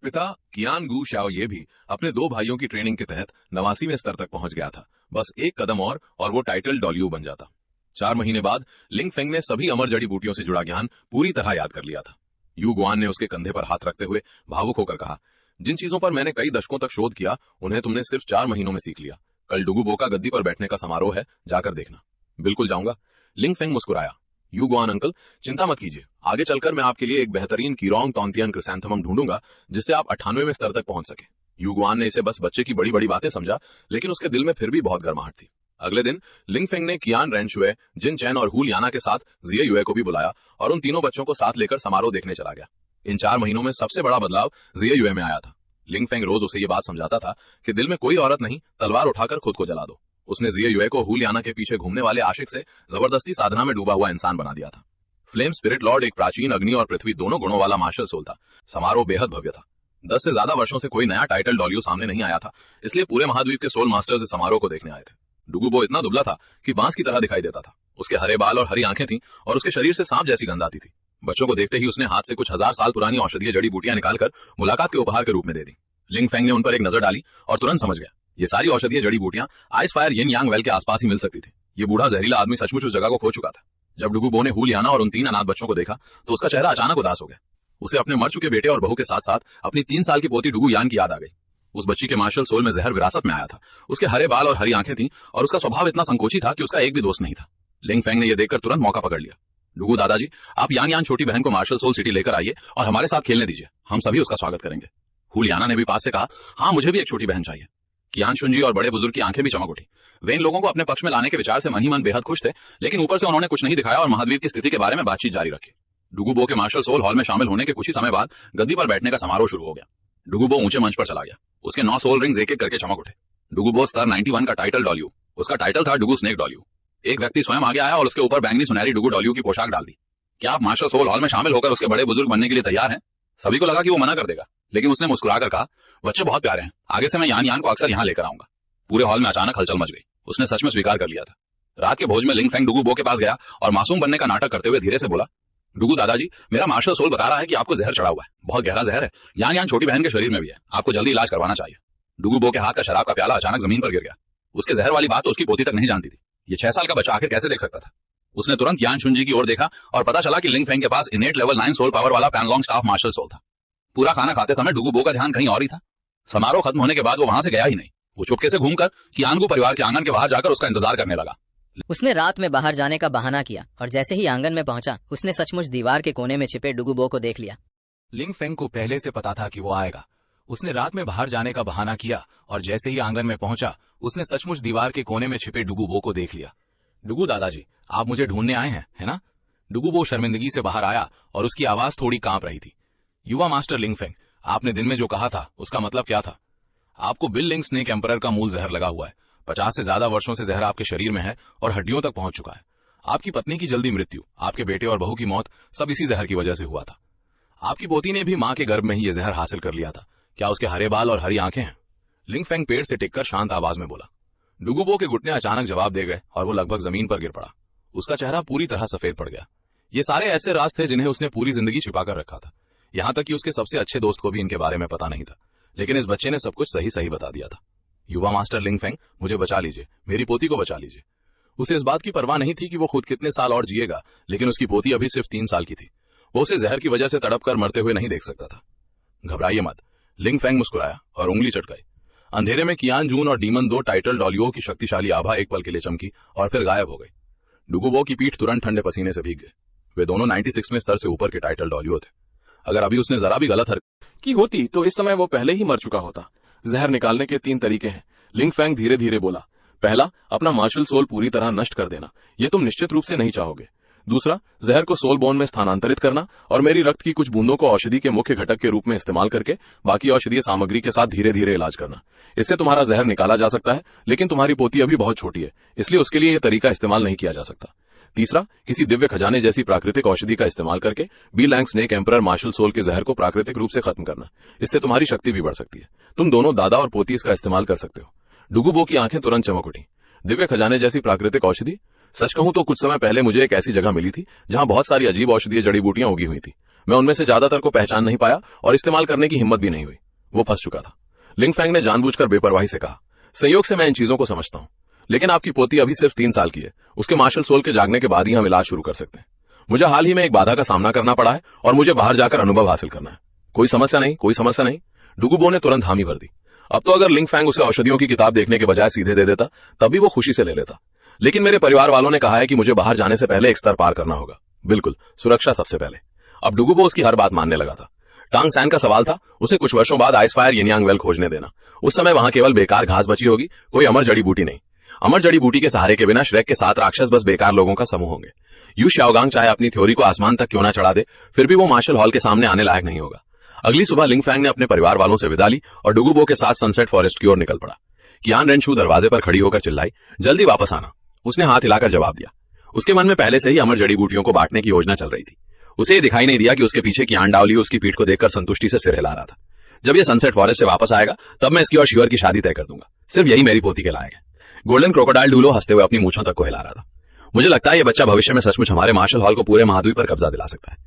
पिता कियान गू शाओ ये भी अपने दो भाइयों की ट्रेनिंग के तहत 89वें स्तर तक पहुंच गया था। बस एक कदम और वो टाइटल डॉलियो बन जाता। 4 महीने बाद लिंग फेंग ने सभी अमर जड़ी बूटियों से जुड़ा ज्ञान पूरी तरह याद कर लिया था। यू गुआन ने उसके कंधे पर हाथ रखते हुए भावुक होकर कहा, जिन चीजों पर मैंने कई दशकों तक शोध किया उन्हें तुमने सिर्फ 4 महीनों में सीख लिया। कल डुगु बो का गद्दी पर बैठने का समारोह है, जाकर देखना। बिल्कुल जाऊंगा, लिंग फेंग मुस्कुराया। यू गुआन अंकल, चिंता मत कीजिए, आगे चलकर मैं आपके लिए एक बेहतरीन कीरोंग तोंतियन क्रिसैंथेमम ढूंढूंगा जिससे आप 98वें स्तर तक पहुंच सके। यू गुआन ने इसे बस बच्चे की बड़ी बड़ी बातें समझा, लेकिन उसके दिल में फिर भी बहुत गर्माहट थी। अगले दिन लिंग फेंग ने कियान रेनशुए, जिन चैन और हुल याना के साथ जिये युए को भी बुलाया और उन तीनों बच्चों को साथ लेकर समारोह देखने चला गया। इन 4 महीनों में सबसे बड़ा बदलाव जिये युए में आया था। लिंग फेंग रोज उसे ये बात समझाता था कि दिल में कोई औरत नहीं, तलवार उठाकर खुद को जला दो। उसने जिये युए को हुल याना के पीछे घूमने वाले आशिक से जबरदस्ती साधना में डूबा हुआ इंसान बना दिया था। फ्लेम स्पिरिट लॉर्ड एक प्राचीन अग्नि और पृथ्वी दोनों गुणों वाला मार्शल सोल था। समारोह बेहद भव्य था। 10 से ज्यादा वर्षों से कोई नया टाइटल डॉलियो सामने नहीं आया था, इसलिए पूरे महाद्वीप के सोल मास्टर्स इस समारोह को देखने आए थे। डुगु बो इतना दुबला था कि बांस की तरह दिखाई देता था। उसके हरे बाल और हरी आंखें थीं और उसके शरीर से सांप जैसी गंध आती थी। बच्चों को देखते ही उसने हाथ से कुछ 1000 साल पुरानी औषधीय जड़ी बूटियां निकालकर मुलाकात के उपहार के रूप में दे दी। लिंग फेंग ने उन पर एक नजर डाली और तुरंत समझ गया, ये सारी औषधीय जड़ी बूटियां आइस फायर यिन यांग वेल के आसपास ही मिल सकती थी। ये बूढ़ा जहरीला आदमी सचमुच उस जगह को खो चुका था। जब डुगु बो ने हुल याना और उन 3 अनाथ बच्चों को देखा तो उसका चेहरा अचानक उदास हो गया। उसे अपने मर चुके बेटे और बहू के साथ साथ अपनी 3 साल की पोती डुगु यान की याद आ गई। उस बच्ची के मार्शल सोल में जहर विरासत में आया था। उसके हरे बाल और हरी आंखें थीं और उसका स्वभाव इतना संकोची था कि उसका एक भी दोस्त नहीं था। लिंग फेंग ने यह देखकर तुरंत मौका पकड़ लिया। डुगु दादाजी, आप यांग यान छोटी बहन को मार्शल सोल सिटी लेकर आइए और हमारे साथ खेलने दीजिए, हम सभी उसका स्वागत करेंगे। हुल याना ने भी पास से कहा, हाँ मुझे भी एक छोटी बहन चाहिए। कियान शुनजी और बड़े बुजुर्ग की आंखें भी चमक उठी। वे इन लोगों को अपने पक्ष में लाने के विचार से मन ही मन बेहद खुश थे, लेकिन ऊपर से उन्होंने कुछ नहीं दिखाया और महाद्वीप की स्थिति के बारे में बातचीत जारी रखी। डुगु बो के मार्शल सोल हॉल में शामिल होने के कुछ ही समय बाद गद्दी पर बैठने का समारोह शुरू हो गया। डुगु बो ऊंचे मंच पर चला गया। उसके 9 सोल रिंग्स एक एक करके चमक उठे। डुगु बो स्तर 91 का टाइटल डॉलियो, उसका टाइटल था डुगु स्नेक डॉलियो। एक व्यक्ति स्वयं आगे आया और उसके ऊपर बैंगनी सुनहरी डुगु डॉलियो की पोशाक डाल दी। क्या आप मार्शल सोल हॉल में शामिल होकर उसके बड़े बुजुर्ग बनने के लिए तैयार हैं? सभी को लगा कि वो मना कर देगा, लेकिन उसने मुस्कुराकर कहा, बच्चे बहुत प्यारे हैं, आगे से मैं यान यान को अक्सर यहाँ लेकर आऊंगा। पूरे हॉल में अचानक हलचल मच गई। उसने सच में स्वीकार कर लिया था। रात के भोज में लिंग फेंग डुगु बो के पास गया और मासूम बनने का नाटक करते हुए धीरे से बोला, डुगु दादाजी, मेरा मार्शल सोल बता रहा है कि आपको जहर चढ़ा हुआ है, बहुत गहरा जहर है, यान यान छोटी बहन के शरीर में भी है, आपको जल्दी इलाज करवाना चाहिए। डुगु बो के हाथ का शराब का प्याला अचानक जमीन पर गिर गया। उसके जहर वाली बात तो उसकी पोती तक नहीं जानती थी। ये 6 साल का बच्चा आखिर कैसे देख सकता था? उसने तुरंत यान शुनजी की ओर देखा और पता चला कि लिंग फेंग के पास इनेट लेवल 9 सोल पावर वाला पैनलॉन्ग स्टाफ मार्शल सोल था। पूरा खाना खाते समय डुगु बो का ध्यान कहीं और ही था। समारोह खत्म होने के बाद वो वहां से गया ही नहीं। वो चुपके से घूमकर कियानगू परिवार के आंगन के बाहर जाकर उसका इंतजार करने लगा। उसने रात में बाहर जाने का बहाना किया और जैसे ही आंगन में पहुंचा उसने सचमुच दीवार के कोने में छिपे डुगु बो को देख लिया। लिंग फेंग को पहले से पता था कि वो आएगा। उसने रात में बाहर जाने का बहाना किया और जैसे ही आंगन में पहुंचा उसने सचमुच दीवार के कोने में छिपे डुगु बो को देख लिया। डुगु दादाजी, आप मुझे ढूंढने आए हैं, है ना? डुगु बो शर्मिंदगी से बाहर आया और उसकी आवाज थोड़ी कांप रही थी। युवा मास्टर लिंग फेंग, आपने दिन में जो कहा था उसका मतलब क्या था? आपको बिल लिंग स्नेक एम्परर का मूल जहर लगा हुआ है। 50 से ज्यादा वर्षों से जहर आपके शरीर में है और हड्डियों तक पहुंच चुका है। आपकी पत्नी की जल्दी मृत्यु, आपके बेटे और बहू की मौत सब इसी जहर की वजह से हुआ था। आपकी पोती ने भी मां के गर्भ में ही यह जहर हासिल कर लिया था। क्या उसके हरे बाल और हरी आंखें हैं? लिंग फेंग पेड़ से टिककर शांत आवाज में बोला। डुगु बो के घुटने अचानक जवाब दे गए और वो लगभग जमीन पर गिर पड़ा। उसका चेहरा पूरी तरह सफेद पड़ गया। ये सारे ऐसे राज थे जिन्हें उसने पूरी जिंदगी छिपाकर रखा था। यहां तक कि उसके सबसे अच्छे दोस्त को भी इनके बारे में पता नहीं था, लेकिन इस बच्चे ने सब कुछ सही सही बता दिया था। युवा मास्टर लिंग फेंग, मुझे बचा लीजिए, मेरी पोती को बचा लीजिए। उसे इस बात की परवाह नहीं थी कि वो खुद कितने साल और जिएगा, लेकिन उसकी पोती अभी सिर्फ 3 साल की थी। वो उसे जहर की वजह से तड़प कर मरते हुए नहीं देख सकता था। घबराइए मत, लिंग फेंग मुस्कुराया और उंगली चटकाई। अंधेरे में कियान जून और डीमन 2 टाइटल डॉलियो की शक्तिशाली आभा एक पल के लिए चमकी और फिर गायब हो गई। डुगु बो की पीठ तुरंत ठंडे पसीने से भीग गए। वे दोनों 96वें स्तर से ऊपर के टाइटल डॉलियो थे। अगर अभी उसने जरा भी गलत हरकत की होती तो इस समय वो पहले ही मर चुका होता। जहर निकालने के 3 तरीके हैं, लिंग फेंग धीरे धीरे बोला। पहला, अपना मार्शल सोल पूरी तरह नष्ट कर देना, ये तुम निश्चित रूप से नहीं चाहोगे। दूसरा, जहर को सोल बोन में स्थानांतरित करना और मेरी रक्त की कुछ बूंदों को औषधि के मुख्य घटक के रूप में इस्तेमाल करके बाकी औषधीय सामग्री के साथ धीरे धीरे इलाज करना। इससे तुम्हारा जहर निकाला जा सकता है, लेकिन तुम्हारी पोती अभी बहुत छोटी है, इसलिए उसके लिए यह तरीका इस्तेमाल नहीं किया जा सकता। तीसरा, किसी दिव्य खजाने जैसी प्राकृतिक औषधि का इस्तेमाल करके बी लैंग स्नेक एम्परर मार्शल सोल के जहर को प्राकृतिक रूप से खत्म करना। इससे तुम्हारी शक्ति भी बढ़ सकती है। तुम दोनों दादा और पोती इसका इस्तेमाल कर सकते हो। डुगु बो की आंखें तुरंत चमक उठी। दिव्य खजाने जैसी प्राकृतिक औषधि? सच कहूं तो कुछ समय पहले मुझे एक ऐसी जगह मिली थी जहां बहुत सारी अजीब औषधीय जड़ी बूटियां उगी हुई थी। मैं उनमें से ज्यादातर को पहचान नहीं पाया और इस्तेमाल करने की हिम्मत भी नहीं हुई। वो फंस चुका था। लिंग फेंग ने जानबूझकर बेपरवाही से कहा, संयोग से मैं इन चीजों को समझता हूं, लेकिन आपकी पोती अभी सिर्फ 3 साल की है। उसके मार्शल सोल के जागने के बाद ही हम इलाज शुरू कर सकते हैं। मुझे हाल ही में एक बाधा का सामना करना पड़ा है और मुझे बाहर जाकर अनुभव हासिल करना है। कोई समस्या नहीं, कोई समस्या नहीं। डुगुबो ने तुरंत हामी भर दी। अब तो अगर लिंग फेंग उसे औषधियों की किताब देखने के बजाय सीधे दे देता तब भी वो खुशी से ले लेता। लेकिन मेरे परिवार वालों ने कहा है कि मुझे बाहर जाने से पहले एक स्तर पार करना होगा। बिल्कुल, सुरक्षा सबसे पहले। अब डुगुबो उसकी हर बात मानने लगा था। टांग सैन का सवाल था उसे कुछ वर्षों बाद आइस फायर यिनयांग वेल खोजने देना। उस समय वहां केवल बेकार घास बची होगी, कोई अमर जड़ी बूटी नहीं। अमर जड़ी बूटी के सहारे के बिना श्रेक के 7 राक्षस बस बेकार लोगों का समूह होंगे। यू शाओगांग चाहे अपनी थ्योरी को आसमान तक क्यों ना चढ़ा दे, फिर भी वो मार्शल हॉल के सामने आने लायक नहीं होगा। अगली सुबह लिंग फेंग ने अपने परिवार वालों से विदा ली और डुगुबो के साथ सनसेट फॉरेस्ट की ओर निकल पड़ा। कियान रेनशू दरवाजे पर खड़ी होकर चिल्लाई, जल्दी वापस आना। उसने हाथ हिलाकर जवाब दिया। उसके मन में पहले से ही अमर जड़ी बूटियों को बांटने की योजना चल रही थी। उसे ये दिखाई नहीं दिया कि उसके पीछे कियान डाओलियो उसकी पीठ को देखकर संतुष्टि से सिर हिला रहा था। जब ये सनसेट फॉरेस्ट से वापस आएगा तब मैं इसकी और श्योर की शादी तय कर दूंगा। सिर्फ यही मेरी पोती के लायक है। गोल्डन क्रोकोडाइल डूलो हंसते हुए अपनी मूंछों तक को हिला रहा था। मुझे लगता है ये बच्चा भविष्य में सचमुच हमारे मार्शल हॉल को पूरे महाद्वीप पर कब्जा दिला सकता है।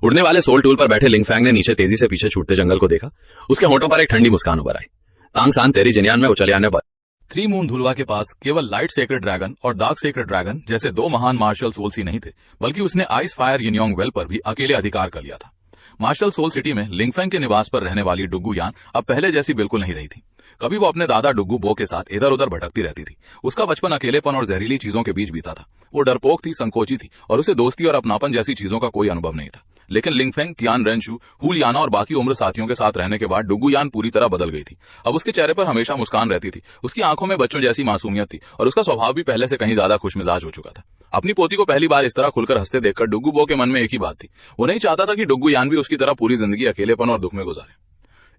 उड़ने वाले सोल टूल पर बैठे लिंग फेंग ने नीचे तेजी से पीछे छूटते जंगल को देखा। उसके होठों पर एक ठंडी मुस्कान उभर आई। तांग सान तेरी जिनियान में उचलियान पर 3 मून धुलवा के पास केवल लाइट सेक्रेड ड्रैगन और डार्क सेक्रेड ड्रैगन जैसे 2 महान मार्शल सोल्स ही नहीं थे, बल्कि उसने आइस फायर यिनयांग वेल पर भी अकेले अधिकार कर लिया था। मार्शल सोल सिटी में लिंग फेंग के निवास पर रहने वाली डुग्गू यान अब पहले जैसी बिल्कुल नहीं रही थी। कभी वो अपने दादा डुग्गू बो के साथ इधर उधर भटकती रहती थी। उसका बचपन अकेलेपन और जहरीली चीजों के बीच बीता था। वो डरपोक थी, संकोची थी और उसे दोस्ती और अपनापन जैसी चीजों का कोई अनुभव नहीं था। लेकिन लिंग फेंग, कियान रेनशू, हुलियाना और बाकी उम्र साथियों के साथ रहने के बाद डुग्गू यान पूरी तरह बदल गई थी। अब उसके चेहरे पर हमेशा मुस्कान रहती थी। उसकी आंखों में बच्चों जैसी मासूमियत थी और उसका स्वभाव भी पहले से कहीं ज्यादा खुशमिजाज हो चुका था। अपनी पोती को पहली बार इस तरह खुलकर हंसते देखकर डुग्गू बो के मन में एक ही बात थी। वो नहीं चाहता था कि डुग्गू यान भी उसकी तरह पूरी जिंदगी अकेलेपन और दुख में गुजारे।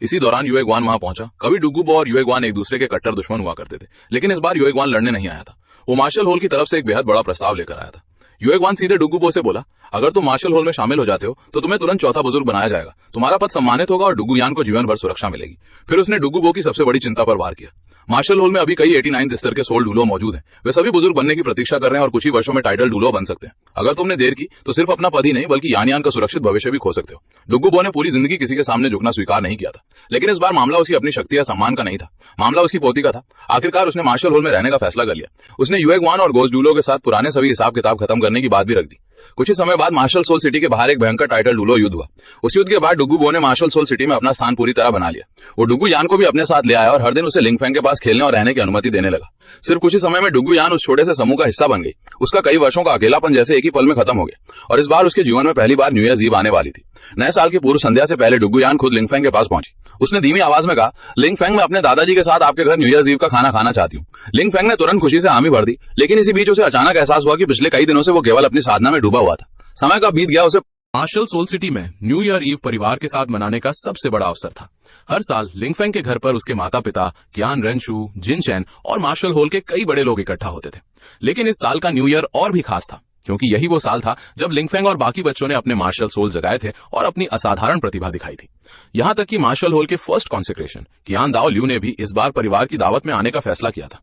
इसी दौरान युएग्वान वहां पहुंचा। कभी डुग्गू बो और युएग्वान एक दूसरे के कट्टर दुश्मन हुआ करते थे, लेकिन इस बार युएग्वान लड़ने नहीं आया था। वो मार्शल हॉल की तरफ से एक बेहद बड़ा प्रस्ताव लेकर आया था। युएग्वान सीधे डुग्गू बो से बोला, अगर तुम मार्शल हॉल में शामिल हो जाते हो तो तुम्हें तुरंत चौथा बुजुर्ग बनाया जाएगा, तुम्हारा पद सम्मानित होगा और डुग्गू यान को जीवन भर सुरक्षा मिलेगी। फिर उसने डुग्गू बो की सबसे बड़ी चिंता पर वार किया। मार्शल हॉल में अभी कई 89 स्तर के सोल डूलो मौजूद हैं। वे सभी बुजुर्ग बनने की प्रतीक्षा कर रहे हैं और कुछ ही वर्षों में टाइटल डूलो बन सकते हैं। अगर तुमने देर की तो सिर्फ अपना पद ही नहीं बल्कि यान का सुरक्षित भविष्य भी खो सकते हो। डुग्गू बो ने पूरी जिंदगी किसी के सामने झुकना स्वीकार नहीं किया था, लेकिन इस बार मामला उसकी अपनी शक्ति या सम्मान का नहीं था। मामला उसकी पोती का था। आखिरकार उसने मार्शल हॉल में रहने का फैसला कर लिया। उसने युएग्वान और गोस्ट डूलो के साथ पुराने सभी हिसाब किताब खत्म करने की बात भी रख दी। कुछ ही समय बाद मार्शल सोल सिटी के बाहर एक भयंकर टाइटल डूलो युद्ध हुआ। उस युद्ध के बाद डुग्गू बो ने मार्शल सोल सिटी में अपना स्थान पूरी तरह बना लिया। वो डुग्गू यान को भी अपने साथ ले आया और हर दिन उसे लिंग फेंग के पास खेलने और रहने की अनुमति देने लगा। सिर्फ कुछ ही समय में डुग्गू यान उस छोटे से समूह का हिस्सा बन गई। उसका कई वर्षों का अकेलापन जैसे एक ही पल में खत्म हो गया और इस बार उसके जीवन में पहली बार न्यू ईयर ईव आने वाली थी। नए साल की पूर्व संध्या से पहले डुग्गू यान खुद लिंग फेंग के पास पहुंची। उसने धीमी आवाज में कहा, लिंग फेंग, मैं अपने दादाजी के साथ आपके घर न्यू ईयर ईव का खाना खाना चाहती हूँ। लिंग फेंग ने तुरंत खुशी से हामी भर दी, लेकिन इसी बीच उसे अचानक एहसास हुआ कि पिछले कई दिनों से वो केवल अपनी साधना में डूबा हुआ था। समय का बीत गया। उसे मार्शल सोल सिटी में न्यू ईयर ईव परिवार के साथ मनाने का सबसे बड़ा अवसर था। हर साल लिंग फेंग के घर पर उसके माता पिता, कियान रेनशू, जिन चैन और मार्शल हॉल के कई बड़े लोग इकट्ठा होते थे। लेकिन इस साल का न्यू ईयर और भी खास था, क्योंकि यही वो साल था जब लिंग फेंग और बाकी बच्चों ने अपने मार्शल सोल जगाए थे और अपनी असाधारण प्रतिभा दिखाई थी। यहां तक कि मार्शल हॉल के फर्स्ट कॉन्सेक्रेशन कियान दाओ ल्यू ने भी इस बार परिवार की दावत में आने का फैसला किया था।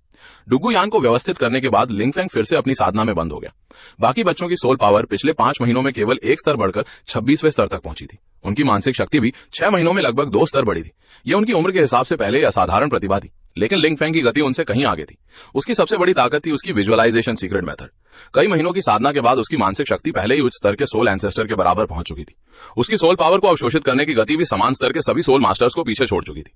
डुग्गू यान को व्यवस्थित करने के बाद लिंग फेंग फिर से अपनी साधना में बंद हो गया। बाकी बच्चों की सोल पावर पिछले 5 महीनों में केवल एक स्तर बढ़कर 26वें स्तर तक पहुंची थी। उनकी मानसिक शक्ति भी 6 महीनों में लगभग 2 स्तर बढ़ी थी। यह उनकी उम्र के हिसाब से पहले असाधारण प्रतिभा थी, लेकिन लिंग फेंग की गति उनसे कहीं आगे थी। उसकी सबसे बड़ी ताकत थी उसकी विजुअलाइजेशन सीक्रेट मेथड। कई महीनों की साधना के बाद उसकी मानसिक शक्ति पहले ही उच्च स्तर के सोल एंसेस्टर के बराबर पहुंच चुकी थी। उसकी सोल पावर को अवशोषित करने की गति भी समान स्तर के सभी सोल मास्टर्स को पीछे छोड़ चुकी थी।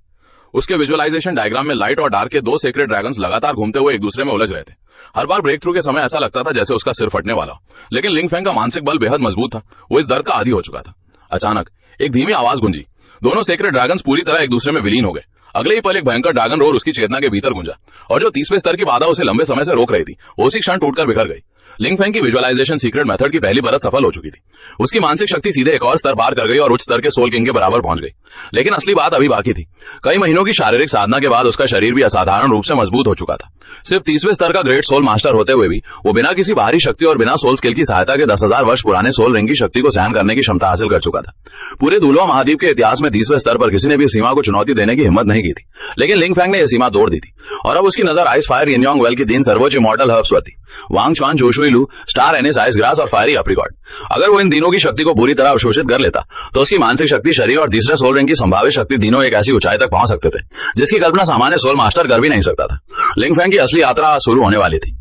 उसके विजुअलाइजेशन डायग्राम में लाइट और डार्क के 2 सेक्रेट ड्रैगन्स लगातार घूमते हुए एक दूसरे में उलझ रहे थे। हर बार ब्रेक थ्रू के समय ऐसा लगता था जैसे उसका सिर फटने वाला हो, लेकिन लिंग फेंग का मानसिक बल बेहद मजबूत था। वो इस दर्द का आदी हो चुका था। अचानक एक धीमी आवाज गूंजी। दोनों सेक्रेट ड्रैगन्स पूरी तरह एक दूसरे में विलीन हो गए। अगले ही पल एक भयंकर ड्रैगन रोर उसकी चेतना के भीतर गूंजा और जो 30वें स्तर की बाधा उसे लंबे समय से रोक रही थी वो उसी क्षण टूटकर बिखर गई। लिंग फेंग की विजुअलाइजेशन सीक्रेट मेथड की पहली परत सफल हो चुकी थी। उसकी मानसिक शक्ति सीधे एक और स्तर पार कर गई और उच्च स्तर के सोल किंग के बराबर पहुंच गई। लेकिन असली बात अभी बाकी थी। कई महीनों की शारीरिक साधना के बाद उसका शरीर भी असाधारण रूप से मजबूत हो चुका था। सिर्फ 30वें स्तर का ग्रेट सोल मास्टर होते हुए भी वो बिना किसी बाहरी शक्ति और बिना सोल स्किल की सहायता के 10,000 वर्ष पुराने सोल रिंग की शक्ति को सहन करने की क्षमता हासिल कर चुका था। पूरे दुलवा महाद्वीप के इतिहास में 30वें स्तर पर किसी ने भी सीमा को चुनौती देने की हिम्मत नहीं की थी, लेकिन लिंग फैंग ने यह सीमा तोड़ दी थी और अब उसकी नजर आइस फायर यिनयांग वेल की 3 सर्वोच्च इमॉर्टल हर्ब्स पर थी, वांग चुआन चूशुई लू, स्टार एनिस आइस ग्रास और फायरी एप्रिकॉट। अगर वो इन तीनों की शक्ति को पूरी तरह अवशोषित कर लेता तो उसकी मानसिक शक्ति, शरीर और तीसरे सोल रिंग की संभावित शक्ति तीनों एक ऐसी ऊंचाई तक पहुंच सकते थे जिसकी कल्पना सामान्य सोल मास्टर कर भी नहीं सकता था। लिंग फैंग की असली यात्रा शुरू होने वाली थी।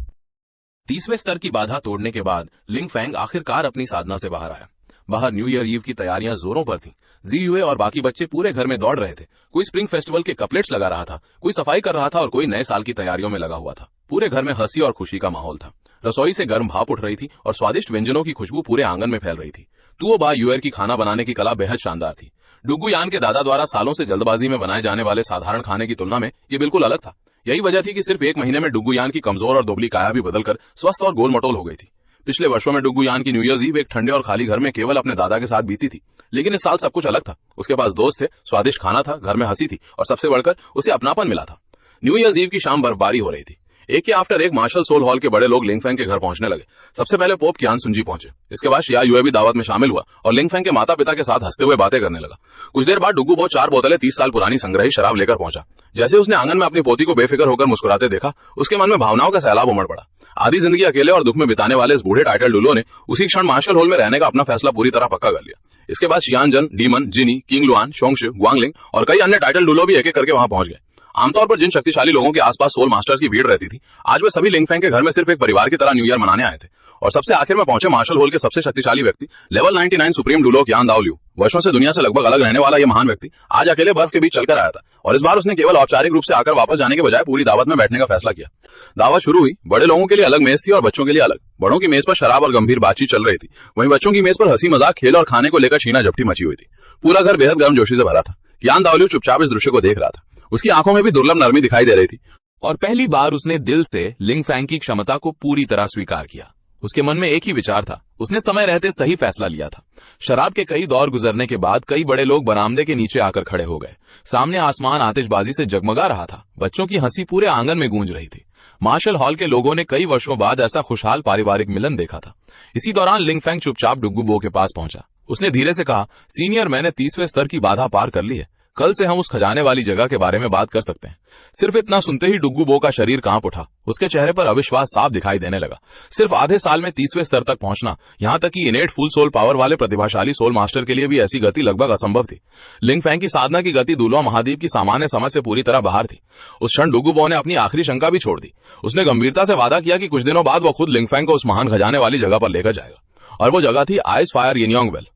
30वें स्तर की बाधा तोड़ने के बाद लिंग फैंग आखिरकार अपनी साधना से बाहर आया। बाहर न्यू ईयर ईव की तैयारियां जोरों पर थीं। जीयुए और बाकी बच्चे पूरे घर में दौड़ रहे थे। कोई स्प्रिंग फेस्टिवल के कपलेट्स लगा रहा था, कोई सफाई कर रहा था और कोई नए साल की तैयारियों में लगा हुआ था। पूरे घर में हंसी और खुशी का माहौल था। रसोई से गर्म भाप उठ रही थी और स्वादिष्ट व्यंजनों की खुशबू पूरे आंगन में फैल रही थी। तुओ बा युएर की खाना बनाने की कला बेहद शानदार थी। डुगु यान के दादा द्वारा सालों से जल्दबाजी में बनाए जाने वाले साधारण खाने की तुलना में ये बिल्कुल अलग था। यही वजह थी कि सिर्फ 1 महीने में डुगु यान की कमजोर और दुबली काया भी बदलकर स्वस्थ और गोल मटोल हो गई थी। पिछले वर्षों में डुगु यान की न्यू ईयर ईव एक ठंडे और खाली घर में केवल अपने दादा के साथ बीती थी, लेकिन इस साल सब कुछ अलग था। उसके पास दोस्त थे, स्वादिष्ट खाना था, घर में हंसी थी और सबसे बढ़कर उसे अपनापन मिला था। न्यू ईयर ईव की शाम बर्फबारी हो रही थी। एक के आफ्टर एक मार्शल सोल हॉल के बड़े लोग लिंग फैंग के घर पहुंचने लगे। सबसे पहले पोप कियान सुनजी पहुंचे। इसके बाद शिया युए भी दावत में शामिल हुआ और लिंग फैंग के माता पिता के साथ हंसते हुए बातें करने लगा। कुछ देर बाद डुगु बो 4 बोतलें 30 साल पुरानी संग्रही शराब लेकर पहुंचा। जैसे उसने आंगन में अपनी पोती को बेफिक्र होकर मुस्कुराते देखा, उसके मन में भावनाओं का सैलाब उमड़ पड़ा। आधी जिंदगी अकेले और दुख में बिताने वाले इस बूढ़े टाइटल डुलो ने उसी क्षण मार्शल हॉल में रहने का अपना फैसला पूरी तरह पक्का कर लिया। इसके बाद शियानजन, डीमन, जिनी, किंग लुआन, शोंगशु, गुआंगलिंग और कई अन्य टाइटल डुलो भी एक एक करके वहां पहुंच गए। आमतौर पर जिन शक्तिशाली लोगों के आसपास सोल मास्टर्स की भीड़ रहती थी, आज वे सभी लिंग फैंग के घर में सिर्फ एक परिवार की तरह न्यू ईयर मनाने आए थे। और सबसे आखिर में पहुंचे मार्शल हॉल के सबसे शक्तिशाली व्यक्ति, लेवल 99 सुप्रीम डुलो कियान दाओ ल्यू। वर्षों से दुनिया से लगभग अलग रहने वाला यह महान व्यक्ति आज अकेले बर्फ के बीच चलकर आया था और इस बार उसने केवल औपचारिक रूप से आकर वापस जाने के बजाय पूरी दावत में बैठने का फैसला किया। दावत शुरू हुई। बड़े लोगों के लिए अलग मेज थी और बच्चों के लिए अलग। बड़ों की मेज पर शराब और गंभीर बातचीत चल रही थी, वहीं बच्चों की मेज पर हंसी मजाक, खेल और खाने को लेकर छीना झपटी मची हुई थी। पूरा घर बेहद गर्मजोशी से भरा था। कियान दाओ ल्यू चुपचाप इस दृश्य को देख रहा था। उसकी आंखों में भी दुर्लभ नरमी दिखाई दे रही थी और पहली बार उसने दिल से लिंग फैंग की क्षमता को पूरी तरह स्वीकार किया। उसके मन में एक ही विचार था, उसने समय रहते सही फैसला लिया था। शराब के कई दौर गुजरने के बाद कई बड़े लोग बरामदे के नीचे आकर खड़े हो गए। सामने आसमान आतिशबाजी से जगमगा रहा था। बच्चों की हंसी पूरे आंगन में गूंज रही थी। मार्शल हॉल के लोगों ने कई वर्षों बाद ऐसा खुशहाल पारिवारिक मिलन देखा था। इसी दौरान लिंग फैंग चुपचाप डुगु बो के पास पहुंचा। उसने धीरे से कहा, सीनियर, मैंने 30वें स्तर की बाधा पार कर ली है। कल से हम उस खजाने वाली जगह के बारे में बात कर सकते हैं। सिर्फ इतना सुनते ही डुगु बो का शरीर कांप उठा। उसके चेहरे पर अविश्वास साफ दिखाई देने लगा। सिर्फ आधे साल में 30वें स्तर तक पहुंचना, यहां तक कि इनेट फुल सोल पावर वाले प्रतिभाशाली सोल मास्टर के लिए भी ऐसी गति लगभग असंभव थी। लिंग फैंग की साधना की गति दूल्हा महाद्वीप की सामान्य समझ से पूरी तरह बाहर थी। उस क्षण डुगु बो ने अपनी आखिरी शंका भी छोड़ दी। उसने गंभीरता से वादा किया कि कुछ दिनों बाद वो खुद लिंग फैंग को उस महान खजाने वाली जगह पर लेकर जाएगा और वो जगह थी आइस फायर यिनयांग वेल।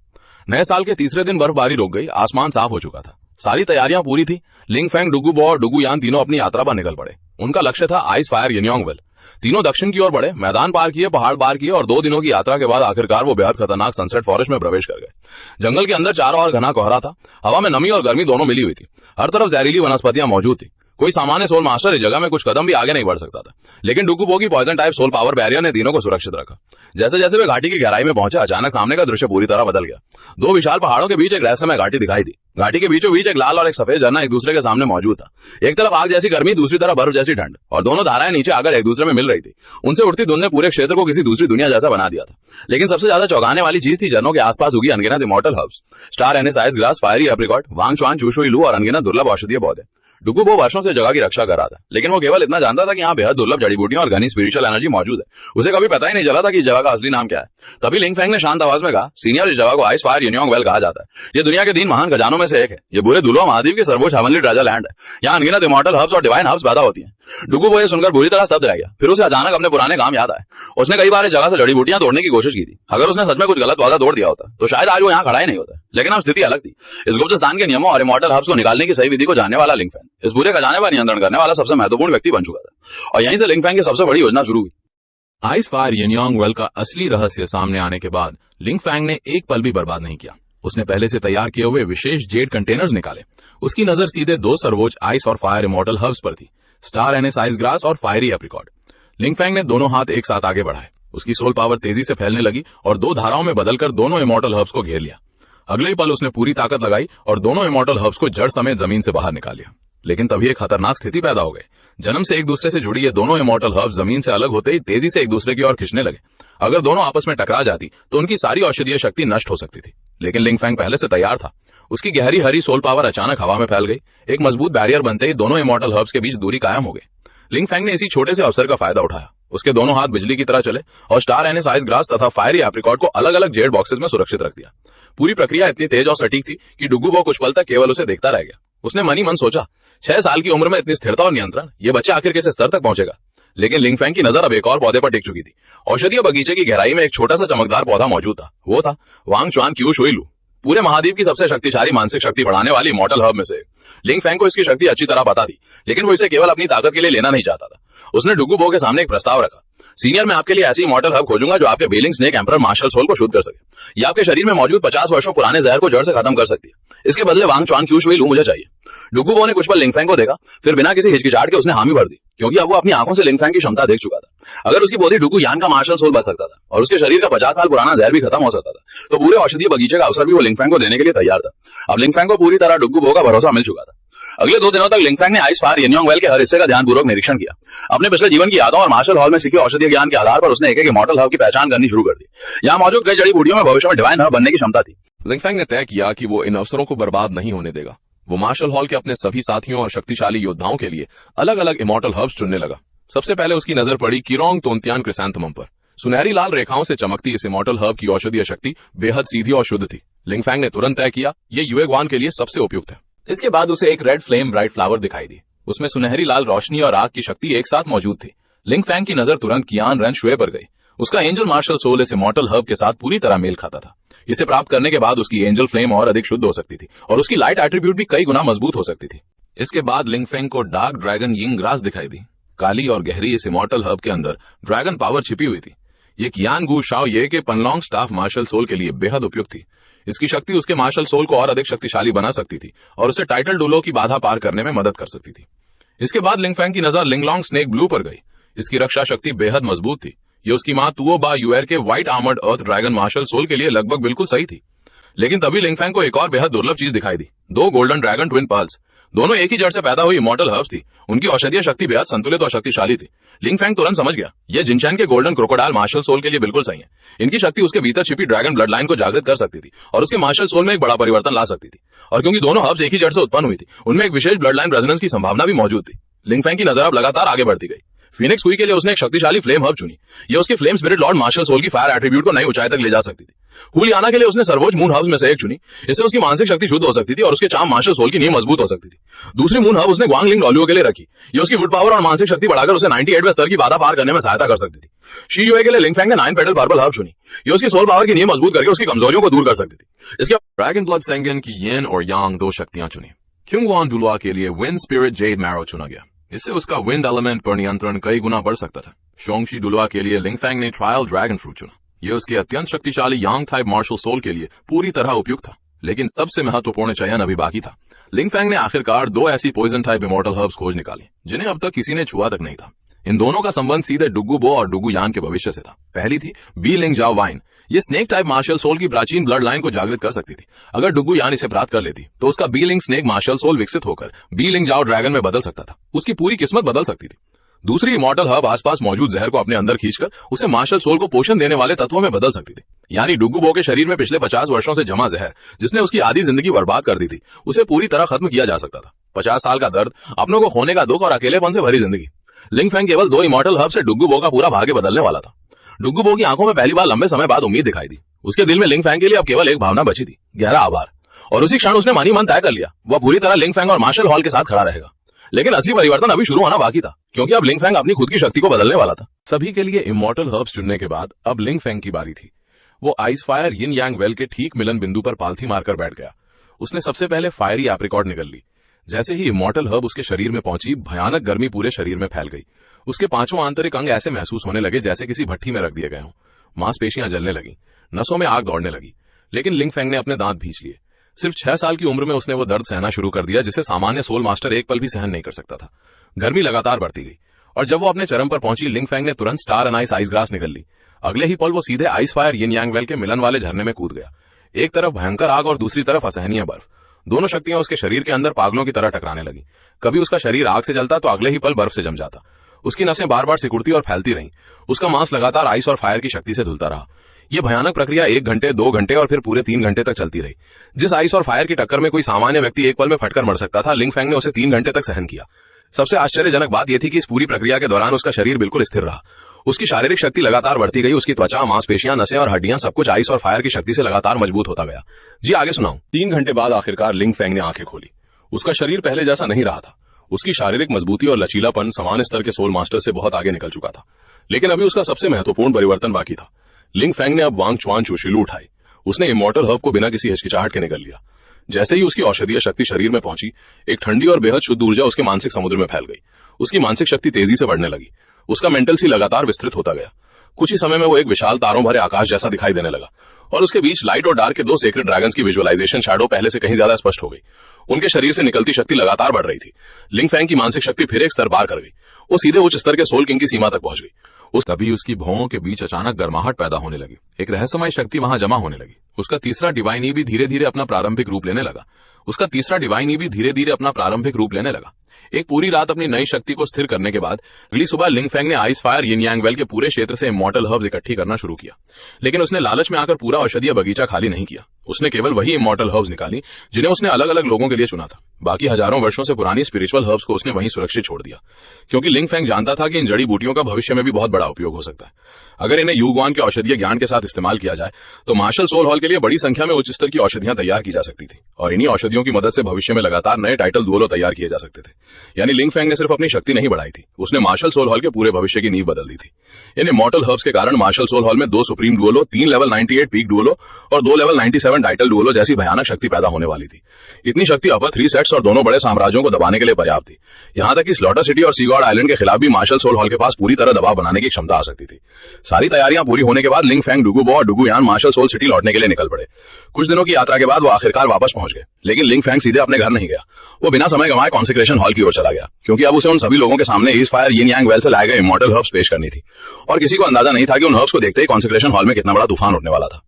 नए साल के तीसरे दिन बर्फबारी रुक गई। आसमान साफ हो चुका था। सारी तैयारियां पूरी थी। लिंग फैंग, डुगु बो और डुगु यान तीनों अपनी यात्रा पर निकल पड़े। उनका लक्ष्य था आइस फायर यिनयांग वेल। तीनों दक्षिण की ओर बढ़े, मैदान पार किए, पहाड़ पार किए और 2 दिनों की यात्रा के बाद आखिरकार वो बेहद खतरनाक सनसेट फॉरेस्ट में प्रवेश कर गए। जंगल के अंदर चारों ओर घना कोहरा था। हवा में नमी और गर्मी दोनों मिली हुई थी। हर तरफ जहरीली वनस्पतियां मौजूद थी। कोई सामान्य सोल मास्टर इस जगह में कुछ कदम भी आगे नहीं बढ़ सकता था, लेकिन डुगु बो की poison type soul power barrier ने तीनों को सुरक्षित रखा। जैसे जैसे वे घाटी की गहराई में पहुंचे, अचानक सामने का दृश्य पूरी तरह बदल गया। 2 विशाल पहाड़ों के बीच एक रहस्यमय घाटी दिखाई दी। घाटी के बीचों बीच एक लाल और एक सफेद झरना एक दूसरे के सामने मौजूद था। एक तरफ आग जैसी गर्मी, दूसरी तरफ बर्फ जैसी ठंड और दोनों धाराएं नीचे आकर एक दूसरे में मिल रही थी। उनसे उठती धुंध ने पूरे क्षेत्र को किसी दूसरी दुनिया जैसा बना दिया था। लेकिन सबसे ज्यादा चौंकाने वाली चीज थी झरनों के आसपास उगी अनगिनत immortal herbs, star anise ice grass, fiery apricot, Wang Chuan Chushui लू और अनगिनत दुर्लभ औषधीय पौधे। डुगु बो वर्षों से जगह की रक्षा कर रहा था, लेकिन वो केवल इतना जानता था कि यहाँ बेहद दुर्लभ जड़ी बूटियां और घनी स्पिरिचुअल एनर्जी मौजूद है। उसे कभी पता ही नहीं चला था कि इस जगह का असली नाम क्या है। तभी लिंग फैंग ने शांत आवाज में कहा, सीनियर, इस जगह को आइस फायर यिनयांग वेल कहा जाता है। ये दुनिया के 3 महान खजानों में से एक है। ये पूरे दुल्हा महाद्वीप के सर्वोच्च हेवनली ट्रेजर लैंड है। यहाँ अनगिनत इमॉर्टल हर्ब्स और डिवाइन हर्ब्स पैदा होती हैं। डुगु बो ये सुनकर बुरी तरह स्तब्ध रह गया। फिर उसे अचानक अपने पुराने काम याद आए। उसने कई बार इस जगह से जड़ी बूटियां तोड़ने की कोशिश की थी। अगर उसने सच में कुछ गलत वादा तोड़ दिया होता तो शायद आज वो यहाँ खड़ा ही नहीं होता। लेकिन अब स्थिति अलग थी। इस गुप्त स्थान के नियमों और इमॉर्टल हर्ब्स को निकालने की सही विधि को जानने वाला लिंग फैंग इस पूरे खजाने पर नियंत्रण करने वाला सबसे महत्वपूर्ण व्यक्ति बन चुका था और यहीं से लिंग फैंग की सबसे बड़ी योजना शुरू हुई। आइस फायर यिनयांग वेल का असली रहस्य सामने आने के बाद लिंग फैंग ने एक पल भी बर्बाद नहीं किया। उसने पहले से तैयार किए हुए विशेष जेड कंटेनर्स निकाले। उसकी नजर सीधे 2 सर्वोच्च आइस और फायर इमॉर्टल हर्ब्स पर थी, स्टार एनिस आइस ग्रास और फायरी एप्रिकॉट। लिंग फैंग ने दोनों हाथ एक साथ आगे बढ़ाए। उसकी सोल पावर तेजी से फैलने लगी और 2 धाराओं में बदलकर दोनों इमॉर्टल हर्ब्स को घेर लिया। अगले ही पल उसने पूरी ताकत लगाई और दोनों इमॉर्टल हर्ब्स को जड़ समेत जमीन से बाहर निकाल लिया। लेकिन तभी एक खतरनाक स्थिति पैदा हो गई। जन्म से एक दूसरे से जुड़ी ये दोनों इमॉर्टल हर्ब्स जमीन से अलग होते ही तेजी से एक दूसरे की ओर खिंचने लगे। अगर दोनों आपस में टकरा जाती तो उनकी सारी औषधीय शक्ति नष्ट हो सकती थी, लेकिन लिंग फैंग पहले से तैयार था। उसकी गहरी हरी सोल पावर अचानक हवा में फैल गई। एक मजबूत बैरियर बनते ही दोनों इमॉर्टल हर्ब्स के बीच दूरी कायम हो गई। लिंग फैंग ने इसी छोटे से अवसर का फायदा उठाया। उसके दोनों हाथ बिजली की तरह चले और स्टार एनिस आइस ग्रास तथा फायरी एप्रिकॉट को अलग अलग जेड बॉक्सेस में सुरक्षित रख दिया। पूरी प्रक्रिया इतनी तेज और सटीक थी कि डुगू बो कुछ पल तक केवल उसे देखता रह गया। उसने मन ही मन सोचा, 6 साल की उम्र में इतनी स्थिरता और नियंत्रण, ये बच्चा आखिर किस स्तर तक पहुंचेगा। लेकिन लिंग फैंग की नजर अब एक और पौधे पर टिक चुकी थी। औषधीय बगीचे की गहराई में एक छोटा सा चमकदार पौधा मौजूद था। वो था वांग चुआन क्यू शुइलू, पूरे महाद्वीप की सबसे शक्तिशाली मानसिक शक्ति बढ़ाने वाली इमॉर्टल हर्ब में से। लिंग फैंग को इसकी शक्ति अच्छी तरह पता थी, लेकिन वो इसे केवल अपनी ताकत के लिए लेना नहीं चाहता था। उसने डुगू बो के सामने एक प्रस्ताव रखा, सीनियर, मैं आपके लिए ऐसी इमॉर्टल हर्ब खोजूंगा जो आपके बीलिंग स्नेक एम्परर मार्शल सोल को शुद्ध कर सके। ये आपके शरीर में मौजूद 50 वर्षों पुराने जहर को जड़ से खत्म कर सकती है। इसके बदले वांग चुआन क्यू शुइलू मुझे चाहिए। डुगू बो ने कुछ पल लिंग फैंग को देखा, फिर बिना किसी हिचकिचाहट के उसने हामी भर दी, क्योंकि अब वो अपनी आंखों से लिंग फैंग की क्षमता देख चुका था। अगर उसकी पोती डुगू यान का मार्शल सोल बच सकता था और उसके शरीर का 50 साल पुराना जहर भी खत्म हो सकता था, तो पूरे औषधीय बगीचे का अवसर भी वो लिंग फैंग को देने के लिए तैयार था। अब लिंग फैंग को पूरी तरह डुगू बो का भरोसा मिल चुका था। अगले 2 दिनों तक लिंग फैंग ने आइस फायर यिनयांग वेल के हर हिस्से का ध्यानपूर्वक निरीक्षण किया। अपने पिछले जीवन की यादों और मार्शल हॉल में सीखे औषधीय ज्ञान के आधार पर उसने एक एक इमॉर्टल हर्ब की पहचान करनी शुरू कर दी। यहाँ मौजूद कई जड़ी बूटियों में भविष्य में डिवाइन हर्ब बनने की क्षमता थी। लिंग फैंग ने तय किया कि वो इन अवसरों को बर्बाद नहीं होने देगा। वो मार्शल हॉल के अपने सभी साथियों और शक्तिशाली योद्धाओं के लिए अलग अलग इमॉर्टल हर्ब्स चुनने लगा। सबसे पहले उसकी नजर पड़ी किरोंग तोंतियान क्रिसैंथेमम पर। सुनहरी लाल रेखाओं से चमकती इस इमॉर्टल हर्ब की औषधीय शक्ति बेहद सीधी और शुद्ध थी। लिंग फैंग ने तुरंत तय किया, ये युएग्वान के लिए सबसे उपयुक्त है। इसके बाद उसे एक रेड फ्लेम ब्राइट फ्लावर दिखाई दी। उसमें सुनहरी लाल रोशनी और आग की शक्ति एक साथ मौजूद थी। लिंग फैंग की नजर तुरंत कियान रेन शुए पर गई। उसका एंजल मार्शल सोल इस इमॉर्टल हर्ब के साथ पूरी तरह मेल खाता था। इसे प्राप्त करने के बाद उसकी एंजल फ्लेम और अधिक शुद्ध हो सकती थी और उसकी लाइट एट्रीब्यूट भी कई गुना मजबूत हो सकती थी। इसके बाद लिंग फैंग को डार्क ड्रैगन यिंग ग्रास दिखाई दी। काली और गहरी इस इमॉर्टल हर्ब के अंदर ड्रैगन पावर छिपी हुई थी। ये कियान गू शाओ ये के पनलोंग स्टाफ मार्शल सोल के लिए बेहद उपयुक्त थी। इसकी शक्ति उसके मार्शल सोल को और अधिक शक्तिशाली बना सकती थी और उसे टाइटल डुलो की बाधा पार करने में मदद कर सकती थी। इसके बाद लिंग फैंग की नजर लिंगलोंग स्नेक ब्लू पर गई। इसकी रक्षा शक्ति बेहद मजबूत थी। ये उसकी मां तुओ बा यूएर के व्हाइट आर्मर्ड अर्थ ड्रैगन मार्शल सोल के लिए लगभग बिल्कुल सही थी। लेकिन तभी लिंग फैंग को एक और बेहद दुर्लभ चीज दिखाई दी, 2 गोल्डन ड्रैगन ट्विन पर्ल्स। दोनों एक ही जड़ से पैदा हुई इमॉर्टल हर्ब्स थी। उनकी औषधीय शक्ति बेहद संतुलित और शक्तिशाली थी। लिंग फैंग तुरंत समझ गया, ये जिनचैन के गोल्डन क्रोकोडाइल मार्शल सोल के लिए बिल्कुल सही है। इनकी शक्ति उसके भीतर छिपी ड्रैगन ब्लड लाइन को जागृत कर सकती थी और उसके मार्शल सोल में एक बड़ा परिवर्तन ला सकती थी। और क्योंकि दोनों हर्ब्स एक ही जड़ से उत्पन्न हुई थी, उनमें एक विशेष ब्लड लाइन रेजोनेंस की संभावना भी मौजूद थी। लिंग फैंग की नजर अब लगातार आगे बढ़ती गई। फीनिक्स हुई के लिए उसने एक शक्तिशाली फ्लेम हर्ब चुनी। ये उसके flame spirit lord martial soul की फायर एट्रीब्यूट को नई ऊंचाई तक ले जा सकती थी। हुलियाना के लिए उसने सर्वोच्च मून हर्ब्स में से एक चुनी। इससे उसकी मानसिक शक्ति शुद्ध हो सकती थी और उसके चार्म मार्शल सोल की नींव मजबूत हो सकती थी। दूसरी मून हर्ब उसने ग्वांग लिंग डॉलियो के लिए रखी। ये उसकी वुड पावर और मानसिक शक्ति बढ़ाकर उसे 98वें स्तर की बाधा पार करने में सहायता कर सकती थी। शी युए के लिए लिंग फैंग ने 9 पेटल पर्पल हर्ब चुनी। ये उसकी सोल पावर की नींव मजबूत करके उसकी कमजोरियों को दूर कर सकती थी। इसके ड्रैगन ब्लड सेंगन की येन और यांग 2 शक्तियां चुनी। क्युंगवान डुलवा के लिए विंड स्पिरिट जेड मैरो चुना गया। इससे उसका विंड एलिमेंट पर नियंत्रण कई गुना बढ़ सकता था। शोंगशी डुलवा के लिए लिंग फैंग ने ट्रायल ड्रैगन फ्रूट चुना। यह उसके अत्यंत शक्तिशाली यांग टाइप मार्शल सोल के लिए पूरी तरह उपयुक्त था। लेकिन सबसे महत्वपूर्ण चयन अभी बाकी था। लिंग फैंग ने आखिरकार 2 ऐसी पॉइजन टाइप इमॉर्टल हर्ब्स खोज निकाली जिन्हें अब तक किसी ने छुआ तक नहीं था। इन दोनों का संबंध सीधे डुगू बो और डुगू यान के भविष्य से था। पहली थी बी लिंग जाओ वाइन। ये स्नेक टाइप मार्शल सोल की प्राचीन ब्लड लाइन को जागृत कर सकती थी। अगर डुगू यान इसे प्राप्त कर लेती तो उसका बी लिंग स्नेक मार्शल सोल विकसित होकर बी लिंग जाओ ड्रैगन में बदल सकता था। उसकी पूरी किस्मत बदल सकती थी। दूसरी इमॉर्टल हर्ब आसपास मौजूद जहर को अपने अंदर खींचकर उसे मार्शल सोल को पोषण देने वाले तत्वों में बदल सकती थी। यानी डुगू बो के शरीर में पिछले 50 वर्षों से जमा जहर, जिसने उसकी आधी जिंदगी बर्बाद कर दी थी, उसे पूरी तरह खत्म किया जा सकता था। 50 साल का दर्द, अपनों को खोने का दुख और अकेलेपन से भरी जिंदगी। लिंग फैंग केवल 2 इमॉर्टल हर्ब से डुगू बो का पूरा भाग्य बदलने वाला था। डुगू बो की आंखों में पहली बार लंबे समय बाद उम्मीद दिखाई दी। उसके दिल में लिंग फैंग के लिए अब केवल एक भावना बची थी, गहरा आभार। और उसी क्षण उसने मन ही मन तय कर लिया, वह पूरी तरह लिंग फैंग और मार्शल हॉल के साथ खड़ा रहेगा। लेकिन असली परिवर्तन अभी शुरू होना बाकी था, क्योंकि अब लिंग फैंग अपनी खुद की शक्ति को बदलने वाला था। सभी के लिए इमॉर्टल हर्ब्स चुनने के बाद अब लिंग फैंग की बारी थी। वो आइस फायर यिन यांग वेल के ठीक मिलन बिंदु पर पालथी मारकर बैठ गया। उसने सबसे पहले फायरी एप्रिकॉट निगल ली। जैसे ही इमॉर्टल हर्ब उसके शरीर में पहुंची, भयानक गर्मी पूरे शरीर में फैल गई। उसके 5 आंतरिक अंग ऐसे महसूस होने लगे जैसे किसी भट्टी में रख दिए गए हों। मांसपेशियां जलने लगी, नसों में आग दौड़ने लगी। लेकिन लिंग फैंग ने अपने दांत भींच लिए। सिर्फ 6 साल की उम्र में उसने वो दर्द सहना शुरू कर दिया जिसे सामान्य सोल मास्टर एक पल भी सहन नहीं कर सकता था। गर्मी लगातार बढ़ती गई और जब वो अपने चरम पर पहुंची, लिंग फैंग ने तुरंत स्टार एनाइस आइस ग्रास निगल ली। अगले ही पल वो सीधे आइस फायर यिन यांग वेल के मिलन वाले झरने में कूद गया। एक तरफ भयंकर आग और दूसरी तरफ असहनीय बर्फ। दोनों शक्तियां उसके शरीर के अंदर पागलों की तरह टकराने लगी। कभी उसका शरीर आग से जलता तो अगले ही पल बर्फ से जम जाता। उसकी नसें बार बार सिकुड़ती और फैलती रहीं। उसका मांस लगातार आइस और फायर की शक्ति से धुलता रहा। यह भयानक प्रक्रिया 1 घंटे, 2 घंटे और फिर पूरे 3 घंटे तक चलती रही। जिस आइस और फायर की टक्कर में कोई सामान्य व्यक्ति एक पल में फटकर मर सकता था, लिंग फेंग ने उसे 3 घंटे तक सहन किया। सबसे आश्चर्यजनक बात यह थी कि इस पूरी प्रक्रिया के दौरान उसका शरीर बिल्कुल स्थिर रहा। उसकी शारीरिक शक्ति लगातार बढ़ती गई। उसकी त्वचा, मांसपेशियां, नसें और हड्डियां सब कुछ आइस और फायर की शक्ति से लगातार मजबूत होता गया। जी आगे सुनाऊं। 3 घंटे बाद आखिरकार लिंग फेंग ने आंखें खोली। उसका शरीर पहले जैसा नहीं रहा था। उसकी शारीरिक मजबूती और लचीलापन समान स्तर के सोल मास्टर से बहुत आगे निकल चुका था। लेकिन अभी उसका सबसे महत्वपूर्ण परिवर्तन बाकी था। लिंग फेंग ने अब वांग चुआन चूशिलू उठाई। उसने इमॉर्टल हर्ब को बिना किसी हिचकिचाहट के निगल लिया। जैसे ही उसकी औषधीय शक्ति शरीर में पहुंची, एक ठंडी और बेहद शुद्ध ऊर्जा उसके मानसिक समुद्र में फैल गई। उसकी मानसिक शक्ति तेजी से बढ़ने लगी। उसका मेंटल सी लगातार विस्तृत होता गया। कुछ ही समय में वो एक विशाल तारों भरे आकाश जैसा दिखाई देने लगा और उसके बीच लाइट और डार्क के 2 सेक्रेड ड्रैगन्स की विजुअलाइजेशन शैडो पहले से कहीं ज्यादा स्पष्ट हो गई। उनके शरीर से निकलती शक्ति लगातार बढ़ रही थी। लिंग फेंग की मानसिक शक्ति फिर एक स्तर पार कर गई। वो सीधे उच्च स्तर के सोल किंग की सीमा तक पहुंच गई। तभी उसकी भौहों के बीच अचानक गर्माहट पैदा होने लगी। एक रहस्यमय शक्ति वहां जमा होने लगी। उसका तीसरा डिवाइन ई भी धीरे धीरे अपना प्रारंभिक रूप लेने लगा। एक पूरी रात अपनी नई शक्ति को स्थिर करने के बाद अगली सुबह लिंग फेंग ने आइस फायर यिन यांग वेल के पूरे क्षेत्र से इमॉर्टल हर्ब्स इकट्ठी करना शुरू किया। लेकिन उसने लालच में आकर पूरा औषधीय बगीचा खाली नहीं किया। उसने केवल वही इमॉर्टल हर्ब्स निकाली जिन्हें उसने अलग अलग लोगों के लिए चुना था। बाकी हजारों वर्षों से पुरानी स्पिरिचुअल हर्ब्स को उसने वहीं सुरक्षित छोड़ दिया, क्योंकि लिंग फेंग जानता था कि इन जड़ी बूटियों का भविष्य में भी बहुत बड़ा उपयोग हो सकता है। अगर इन्हें युगवान के औषधीय ज्ञान के साथ इस्तेमाल किया जाए तो मार्शल सोल हॉल के लिए बड़ी संख्या में उच्च स्तर की औषधियां तैयार की जा सकती थी और इन्हीं औषधियों की मदद से भविष्य में लगातार नए टाइटल डुओलो तैयार किए जा सकते थे। यानी लिंग फेंग ने सिर्फ अपनी शक्ति नहीं बढ़ाई थी, उसने मार्शल सोल हॉल के पूरे भविष्य की नींव बदल दी थी। इन इमॉर्टल हर्ब्स के कारण मार्शल सोल हॉल में 2 सुप्रीम डुओलो, 3 लेवल 98 पीक डुओलो और 2 लेवल 97 टाइटल डुओलो जैसी भयानक शक्ति पैदा होने वाली थी। इतनी शक्ति अपर 3 सेट्स और दोनों बड़े साम्राज्यों को दबाने के लिए पर्याप्त थी। यहां तक कि स्लॉटर सिटी और सीगॉड आइलैंड के खिलाफ भी मार्शल सोल हॉल के पास पूरी तरह दबाव बनाने की क्षमता आ सकती थी। सारी तैयारियां पूरी होने के बाद लिंग फेंग, डुगुबो और डुगुयान मार्शल सोल सिटी लौटने के लिए निकल पड़े। कुछ दिनों की यात्रा के बाद वो आखिरकार वापस पहुंच गए। लेकिन लिंग फेंग सीधे अपने घर नहीं गया। वो बिना समय गंवाए कॉन्सेक्रेशन हॉल की ओर चला गया, क्योंकि अब उसे उन सभी लोगों के सामने इस फायर यिन यांग वेल से लाए गए इमॉर्टल हर्ब्स पेश करनी थी। और किसी को अंदाजा नहीं था कि उन हर्ब्स को देखते ही कॉन्सेक्रेशन हॉल में कितना बड़ा तूफान उठने वाला था।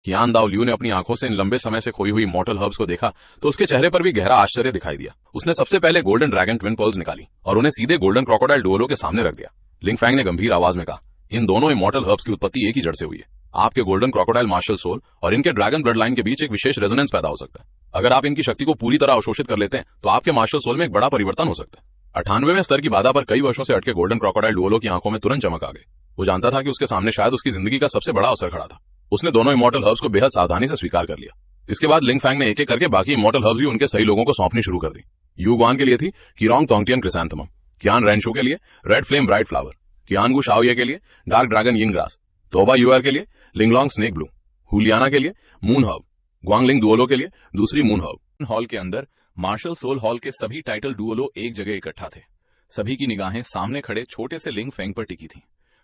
कियान दाओ लियू ने अपनी आंखों से इन लंबे समय से खोई हुई इमॉर्टल हर्ब्स को देखा तो उसके चेहरे पर भी गहरा आश्चर्य दिखाई दिया। उसने सबसे पहले गोल्डन ड्रैगन ट्विन पर्ल्स निकाली और उन्हें सीधे गोल्डन क्रोकोडाइल डुओलो के सामने रख दिया। लिंग फेंग ने गंभीर आवाज में कहा, इन दोनों इमॉर्टल हर्ब्स की उत्पत्ति एक ही जड़ से हुई है। आपके गोल्डन क्रोकोडाइल मार्शल सोल और इनके ड्रैगन ब्लड लाइन के बीच एक विशेष रेजोनेंस पैदा हो सकता है। अगर आप इनकी शक्ति को पूरी तरह अवशोषित कर लेते हैं तो आपके मार्शल सोल में एक बड़ा परिवर्तन हो सकता है। 98वें स्तर की बाधा पर कई वर्षों से अटके गोल्डन क्रोकोडाइल डुओलो की आंखों में तुरंत चमक आ गई। वो जानता था कि उसके सामने शायद उसकी जिंदगी का सबसे बड़ा अवसर खड़ा था। उसने दोनों इमॉर्टल हर्ब्स को बेहद सावधानी से स्वीकार कर लिया। इसके बाद लिंग फेंग ने एक एक करके बाकी इमॉर्टल हर्ब्स भी उनके सही लोगों को सौंपनी शुरू कर दी। युगवान के लिए थी किरोंग तोंगटियन क्रिसैंथेमम, कियान रेनशू के लिए रेड फ्लेम ब्राइट फ्लावर, कियानगू शाओये के लिए डार्क ड्रैगन यिंग ग्रास, तोबा यूआर के लिए लिंगलोंग स्नेक ब्लूम, हुलियाना के लिए मून हर्ब, ग्वांगलिंग डुओलो के लिए दूसरी मून हर्ब। हॉल के अंदर मार्शल सोल हॉल के सभी टाइटल डुओलो एक जगह इकट्ठा थे। सभी की निगाहें सामने खड़े छोटे से लिंग फेंग पर टिकी थीं।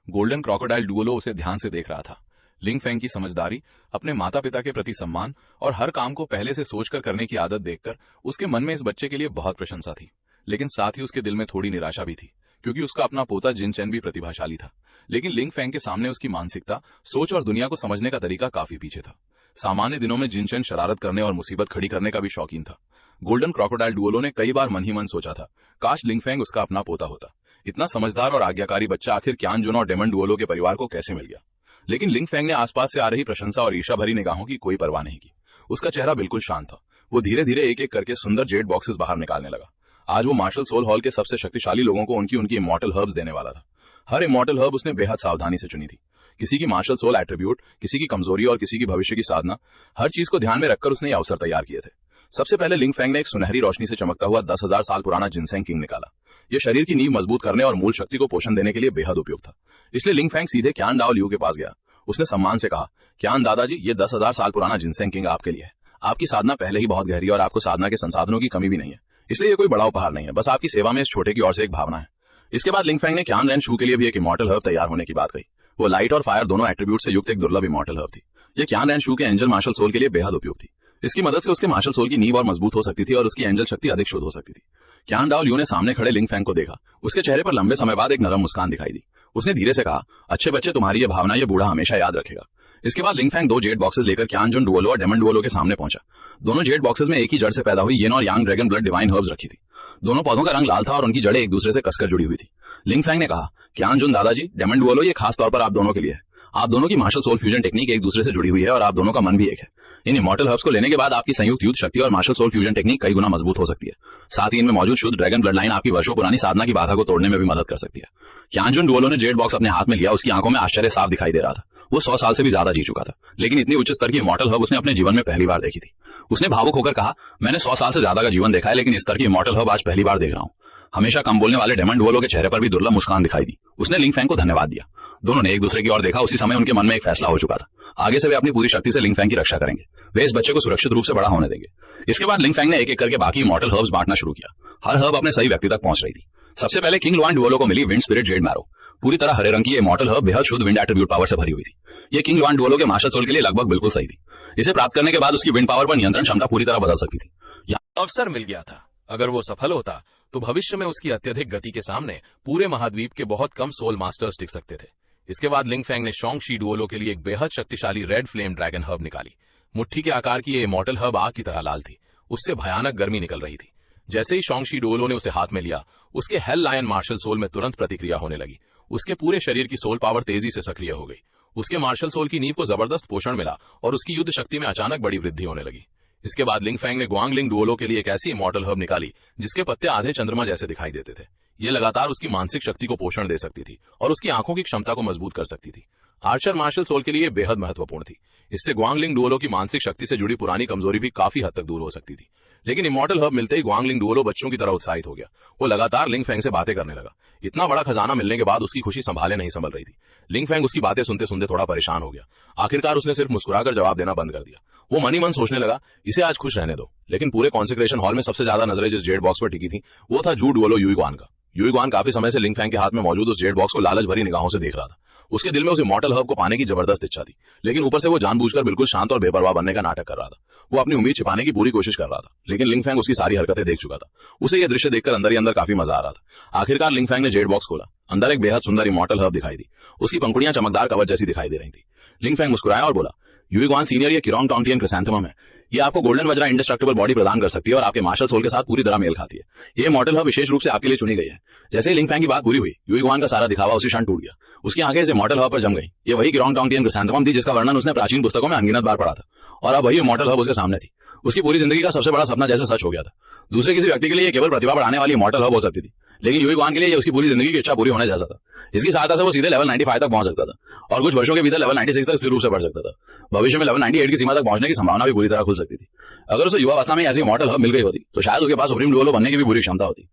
गोल्डन क्रोकोडाइल डुओलो उसे ध्यान से देख रहा था। लिंग फेंग की समझदारी, अपने माता पिता के प्रति सम्मान और हर काम को पहले से सोचकर करने की आदत देखकर उसके मन में इस बच्चे के लिए बहुत प्रशंसा थी। लेकिन साथ ही उसके दिल में थोड़ी निराशा भी थी, क्योंकि उसका अपना पोता जिन चेन भी प्रतिभाशाली था। लेकिन लिंग फेंग के सामने उसकी मानसिकता, सोच और दुनिया को समझने का तरीका काफी पीछे था। सामान्य दिनों में जिन चेन शरारत करने और मुसीबत खड़ी करने का भी शौकीन था। गोल्डन क्रोकोडाइल डुओलो ने कई बार मन ही मन सोचा था, काश लिंग फेंग उसका अपना पोता होता। इतना समझदार और आज्ञाकारी बच्चा आखिर क्यान जुन और डेमन डुओलो के परिवार को कैसे मिल गया? लेकिन लिंग फेंग ने आसपास से आ रही प्रशंसा और ईर्ष्या भरी निगाहों की कोई परवाह नहीं की। उसका चेहरा बिल्कुल शांत था। वो धीरे धीरे एक एक करके सुंदर जेड बॉक्सेस बाहर निकालने लगा। आज वो मार्शल सोल हॉल के सबसे शक्तिशाली लोगों को उनकी इमॉर्टल हर्ब्स देने वाला था। हर इमॉर्टल हर्ब उसने बेहद सावधानी से चुनी थी। किसी की मार्शल सोल एट्रीब्यूट, किसी की कमजोरी और किसी की भविष्य की साधना, हर चीज को ध्यान में रखकर उसने ये अवसर तैयार किए थे। सबसे पहले लिंग फेंग ने एक सुनहरी रोशनी से चमकता हुआ 10,000 साल पुराना जिनसेंग किंग निकाला। यह शरीर की नींव मजबूत करने और मूल शक्ति को पोषण देने के लिए बेहद उपयुक्त था। इसलिए लिंग फेंग सीधे क्यान डाओ लियू के पास गया। उसने सम्मान से कहा, क्यान दादाजी, ये 10,000 साल पुराना जिनसेंग किंग आपके लिए है। आपकी साधना पहले ही बहुत गहरी और आपको साधना के संसाधनों की कमी भी नहीं है, इसलिए ये कोई बड़ा उपहार नहीं है, बस आपकी सेवा में इस छोटे की ओर से एक भावना है। इसके बाद लिंग फेंग ने क्यान रेनशू के लिए भी एक इमॉर्टल हर्ब तैयार होने की बात कही। वो लाइट और फायर दोनों एट्रीब्यूट से युक्त एक दुर्लभ इमॉर्टल हर्ब थी। ये क्यान रेनशू के एंजल मार्शल सोल के लिए बेहद उपयुक्त थी। इसकी मदद से उसके मार्शल सोल की नींव और मजबूत हो सकती थी और उसकी एंजल शक्ति अधिक शुद्ध हो सकती थी। क्यान डाओ लियू ने सामने खड़े लिंग फेंग को देखा। उसके चेहरे पर लंबे समय बाद एक नरम मुस्कान दिखाई दी। उसने धीरे से कहा, अच्छे बच्चे, तुम्हारी ये भावना ये बूढ़ा हमेशा याद रखेगा। इसके बाद लिंग फैंग 2 जेड बॉक्सेस लेकर क्यानजुन डुओलो और डेमन डुओलो के सामने पहुंचा। दोनों जेड बॉक्सेस में एक ही जड़ से पैदा हुई येन और यांग ड्रैगन ब्लड डिवाइन हर्ब्स रखी थी। दोनों पौधों का रंग लाल था और उनकी जड़ें एक दूसरे से कसकर जुड़ी हुई थी। लिंग फैंग ने कहा, क्यानजुन दादाजी, डेमन डुओलो, ये खास तौर पर आप दोनों के लिए है। आप दोनों की मार्शल सोल फ्यूजन टेक्निक एक दूसरे से जुड़ी हुई है और आप दोनों का मन भी एक है। इन इमॉर्टल हर्ब्स को लेने के बाद आपकी संयुक्त युद्ध शक्ति और मार्शल सोल फ्यूजन टेक्निक कई गुना मजबूत हो सकती है। साथ ही इनमें मौजूद शुद्ध ड्रैगन ब्लड लाइन आपकी वर्षों पुरानी साधना की बाधा को तोड़ने में भी मदद कर सकती है। क्यानजुन डुओलो ने जेड बॉक्स अपने हाथ में लिया। उसकी आंखों में आश्चर्य साफ दिखाई दे रहा था। वो 100 साल से भी ज्यादा जी चुका था, लेकिन इतनी उच्च स्तर की इमॉर्टल हर्ब उसने अपने जीवन में पहली बार देखी थी। उसने भावुक होकर कहा, मैंने 100 साल से ज्यादा का जीवन देखा है, लेकिन इस स्तर की इमॉर्टल हर्ब आज पहली बार देख रहा हूँ। हमेशा कम बोलने वाले डेमन डुओलो के चेहरे पर भी दुर्लभ मुस्कान दिखाई दी। उसने लिंग फैंग को धन्यवाद दिया। दोनों ने एक दूसरे की ओर देखा। उसी समय उनके मन में एक फैसला हो चुका था। आगे से वे अपनी पूरी शक्ति से लिंग फैंग की रक्षा करेंगे। वे इस बच्चे को सुरक्षित रूप से बड़ा होने देंगे। इसके बाद लिंग फैंग ने एक एक करके बाकी इमॉर्टल हर्ब्स बांटना शुरू किया। हर हर्ब अपने सही व्यक्ति तक पहुंच रही थी। सबसे पहले किंग लुआन डुओलो को मिली विंड स्पिरिट जेड मैरो। पूरी तरह हरे रंग की ये इमॉर्टल हर्ब बेहद शुद्ध विंड एट्रीब्यूट पावर से भरी हुई थी। ये किंग लुआन डुओलो के मार्शल सोल के लिए लगभग बिल्कुल सही थी। इसे प्राप्त करने के बाद उसकी विंड पावर पर नियंत्रण क्षमता पूरी तरह बदल सकती थी। अवसर मिल गया था। अगर वो सफल होता तो भविष्य में उसकी अत्यधिक गति के सामने पूरे महाद्वीप के बहुत कम सोल मास्टर्स टिक सकते थे। इसके बाद लिंग फैंग ने शोंग शी डुओलो के लिए एक बेहद शक्तिशाली रेड फ्लेम ड्रैगन हर्ब निकाली। मुट्ठी के आकार की ये इमॉर्टल हर्ब आग की तरह लाल थी। उससे भयानक गर्मी निकल रही थी। जैसे ही शोंग शी डुओलो ने उसे हाथ में लिया, उसके हेल लायन मार्शल सोल में तुरंत प्रतिक्रिया होने लगी। उसके पूरे शरीर की सोल पावर तेजी से सक्रिय हो गई। उसके मार्शल सोल की नींव को जबरदस्त पोषण मिला और उसकी युद्ध शक्ति में अचानक बड़ी वृद्धि होने लगी। इसके बाद लिंग फैंग ने ग्वांगलिंग डुओलो के लिए एक ऐसी इमॉर्टल हर्ब निकाली जिसके पत्ते आधे चंद्रमा जैसे दिखाई देते थे। ये लगातार उसकी मानसिक शक्ति को पोषण दे सकती थी और उसकी आंखों की क्षमता को मजबूत कर सकती थी। आर्चर मार्शल सोल के लिए बेहद महत्वपूर्ण थी। इससे ग्वांगलिंग डुओलो की मानसिक शक्ति से जुड़ी पुरानी कमजोरी भी काफी हद तक दूर हो सकती थी। लेकिन इमॉर्टल हर्ब मिलते ही ग्वांगलिंग डुओलो बच्चों की तरह उत्साहित हो गया। वो लगातार लिंग फैंग से बातें करने लगा। इतना बड़ा खजाना मिलने के बाद उसकी खुशी संभाले नहीं संभल रही थी। लिंग फैंग उसकी बातें सुनते सुनते थोड़ा परेशान हो गया। आखिरकार उसने सिर्फ मुस्कुराकर जवाब देना बंद कर दिया। वो मन ही मन सोचने लगा, इसे आज खुश रहने दो। लेकिन पूरे कॉन्सेक्रेशन हॉल में सबसे ज्यादा नजरें जिस जेड बॉक्स पर टिकी थी वो था जू डुओलो युईग्वान का। युईग्वान काफी समय से लिंग फैंग के हाथ में मौजूद उस जेड बॉक्स को लालच भरी निगाहों से देख रहा था। उसके दिल में उस इमॉर्टल हर्ब को पाने की जबरदस्त इच्छा थी, लेकिन ऊपर से वो जानबूझकर बिल्कुल शांत और बेपरवाह बनने का नाटक कर रहा था। वो अपनी उम्मीद छिपाने की पूरी कोशिश कर रहा था, लेकिन लिंग फैंग उसकी सारी हरकतें देख चुका था। उसे यह दृश्य देखकर अंदर ही अंदर काफी मजा आ रहा था। आखिरकार लिंग फैंग ने जेड बॉक्स खोला। अंदर एक बेहद सुंदर इमॉर्टल हर्ब दिखाई दी। उसकी पंखुड़ियां चमकदार कवच जैसी दिखाई दे रही थी। लिंग फैंग मुस्कुराया और बोला, युईग्वान सीनियर, ये किरोंग टोंटियन क्रिसैंथेमम है। ये आपको गोल्डन वज्रा इंडेस्ट्रक्टिबल बॉडी प्रदान कर सकती है और आपके मार्शल सोल के साथ पूरी तरह मेल खाती है। ये इमॉर्टल हर्ब विशेष रूप से आपके लिए चुनी गई है। जैसे ही लिंग फैंग की बात पूरी हुई, युईग्वान का सारा दिखावा उसी क्षण टूट गया। उसकी आंखें इस इमॉर्टल हर्ब पर जम गई। ये वही किरोंग टोंटियन क्रिसैंथेमम थी जिसका वर्णन उसने प्राचीन पुस्तकों में अनगिनत बार पढ़ा था, और अब वही इमॉर्टल हर्ब उसके सामने थी। उसकी पूरी जिंदगी का सबसे बड़ा सपना जैसे सच हो गया था। दूसरे किसी व्यक्ति के लिए केवल प्रतिभा बढ़ाने वाली इमॉर्टल हर्ब हो सकती थी, लेकिन युईग्वान के लिए उसकी पूरी जिंदगी की इच्छा पूरी होने जैसा था। इसकी सहायता से वो सीधे लेवल 95 तक पहुंच सकता था और कुछ वर्षों के भीतर लेवल 96 तक स्थिर रूप से बढ़ सकता था। भविष्य में लेवल 98 की सीमा तक पहुंचने की संभावना भी पूरी तरह खुल सकती थी। अगर उसे युवावस्था में ऐसी इमॉर्टल हर्ब मिल गई होती तो शायद उसके पास सुप्रीम डुओलो बनने की भी पूरी क्षमता होती।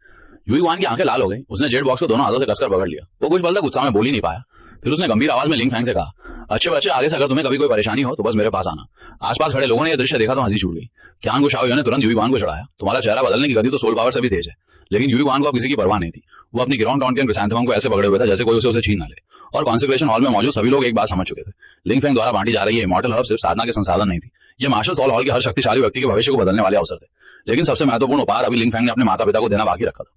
युईग्वान की आंखें लाल हो गई। उसने जेड बॉक्स को दोनों हाथों से कसकर पकड़ लिया। वो कुछ पल तक उत्साह में बोल ही नहीं पाया। फिर उसने गंभीर आवाज में लिंग फैंग से कहा, अच्छे बच्चे, आगे से अगर तुम्हें कभी कोई परेशानी हो तो बस मेरे पास आना। आसपास खड़े लोगों ने यह दृश्य देखा तो हंसी छूट गई। क्यांग गुशाओ ने तुरंत युईग्वान को चढ़ाया। तुम्हारा चेहरा बदलने की गति तो सोल पावर से भी तेज है। लेकिन युईग्वान को अब किसी की परवाह नहीं थी। वो अपनी किरोंग टोंटियन क्रिसैंथेमम को ऐसे पकड़े हुए था जैसे कोई उसे छीन ना ले। और कॉन्सेक्रेशन हॉल में मौजूद सभी लोग एक बात समझ चुके थे। लिंग फैंग द्वारा बांटी जा रही है इमॉर्टल हर्ब सिर्फ साधना के संसाधन नहीं थी। ये मार्शल सोल हॉल के हर शक्तिशाली व्यक्ति के भविष्य को बदलने वाले अवसर थे। लेकिन सबसे महत्वपूर्ण उपहार अभी लिंग फैंग ने अपने माता पिता को देना बाकी रखा था।